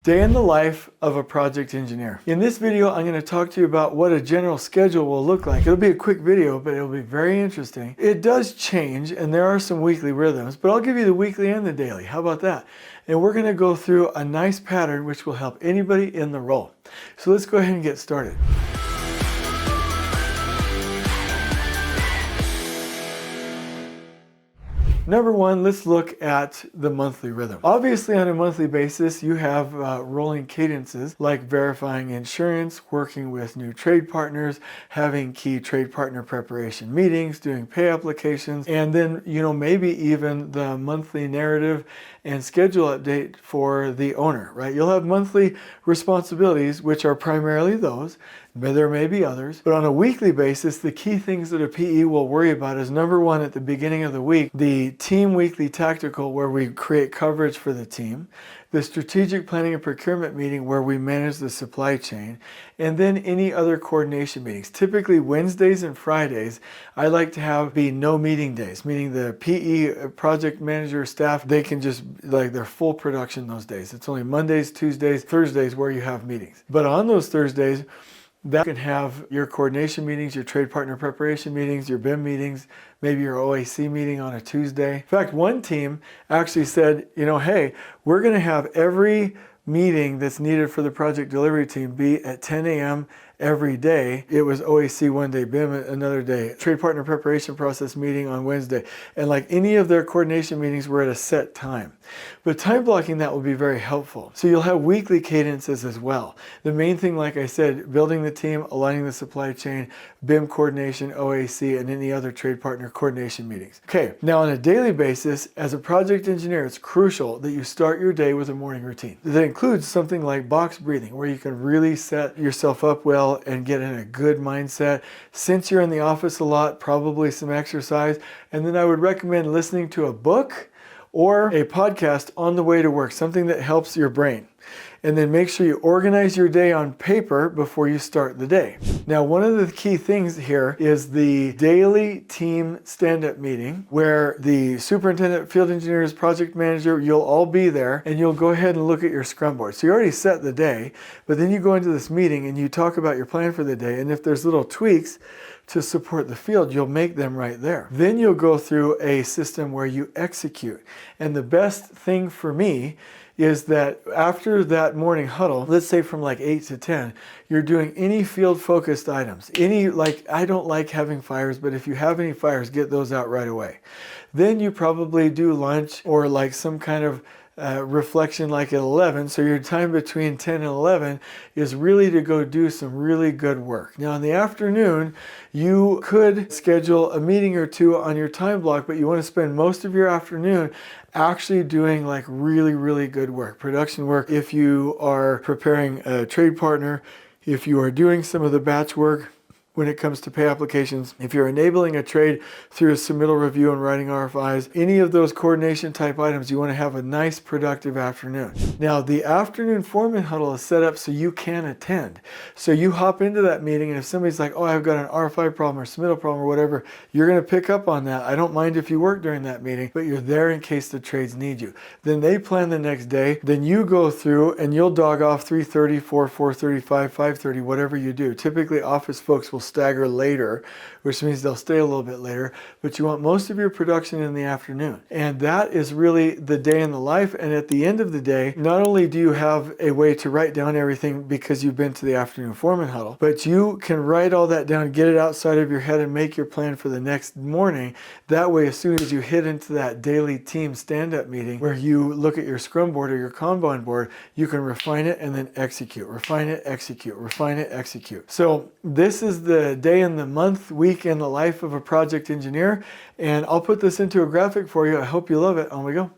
Day in the life of a project engineer. In this video, I'm going to talk to you about what a general schedule will look like. It'll be a quick video, but it'll be very interesting. It does change, and there are some weekly rhythms, but I'll give you the weekly and the daily. How about that? And we're going to go through a nice pattern which will help anybody in the role. So let's go ahead and get started. Number one, let's look at the monthly rhythm. Obviously, on a monthly basis, you have rolling cadences like verifying insurance, working with new trade partners, having key trade partner preparation meetings, doing pay applications, and then, maybe even the monthly narrative and schedule update for the owner, right? You'll have monthly responsibilities, which are primarily those, but there may be others. But on a weekly basis, the key things that a PE will worry about is number one, at the beginning of the week, the team weekly tactical where we create coverage for the team, the strategic planning and procurement meeting where we manage the supply chain, and then any other coordination meetings. Typically Wednesdays and Fridays, I like to have be no meeting days, meaning the PE project manager staff, they can just their full production those days. It's only Mondays, Tuesdays, Thursdays where you have meetings. But on those Thursdays, that can have your coordination meetings, your trade partner preparation meetings, your BIM meetings, maybe your OAC meeting on a Tuesday. In fact, one team actually said, hey, we're going to have every meeting that's needed for the project delivery team be at 10 a.m. every day. It was OAC one day, BIM another day, trade partner preparation process meeting on Wednesday. And like any of their coordination meetings were at a set time. But time blocking that will be very helpful. So you'll have weekly cadences as well. The main thing, like I said, building the team, aligning the supply chain, BIM coordination, OAC, and any other trade partner coordination meetings. Okay, now on a daily basis, as a project engineer, it's crucial that you start your day with a morning routine. That includes something like box breathing, where you can really set yourself up well and get in a good mindset. Since you're in the office a lot, probably some exercise. And then I would recommend listening to a book or a podcast on the way to work, something that helps your brain. And then make sure you organize your day on paper before you start the day. Now, one of the key things here is the daily team stand-up meeting where the superintendent, field engineers, project manager, you'll all be there and you'll go ahead and look at your scrum board. So you already set the day, but then you go into this meeting and you talk about your plan for the day. And if there's little tweaks to support the field, you'll make them right there. Then you'll go through a system where you execute. And the best thing for me is that after that morning huddle, let's say from like 8 to 10, you're doing any field focused items. I don't like having fires, but if you have any fires, get those out right away. Then you probably do lunch or like some kind of reflection like at 11. So your time between 10 and 11 is really to go do some really good work. Now in the afternoon, you could schedule a meeting or two on your time block, but you want to spend most of your afternoon actually doing like really, really good work, production work. If you are preparing a trade partner, if you are doing some of the batch work, when it comes to pay applications, if you're enabling a trade through a submittal review and writing RFIs, any of those coordination type items, you want to have a nice productive afternoon. Now, the afternoon foreman huddle is set up so you can attend. So you hop into that meeting and if somebody's like, oh, I've got an RFI problem or submittal problem or whatever, you're going to pick up on that. I don't mind if you work during that meeting, but you're there in case the trades need you. Then they plan the next day. Then you go through and you'll dog off 3:30, 4, 4:35, 5:30, whatever you do. Typically, office folks will stagger later, which means they'll stay a little bit later, but you want most of your production in the afternoon. And that is really the day in the life. And at the end of the day, not only do you have a way to write down everything because you've been to the afternoon foreman huddle, but you can write all that down, get it outside of your head and make your plan for the next morning. That way, as soon as you hit into that daily team stand-up meeting where you look at your scrum board or your Kanban board, you can refine it and then execute, refine it, execute, refine it, execute. So this is the day in the month, week in the life of a project engineer. And I'll put this into a graphic for you. I hope you love it. On we go.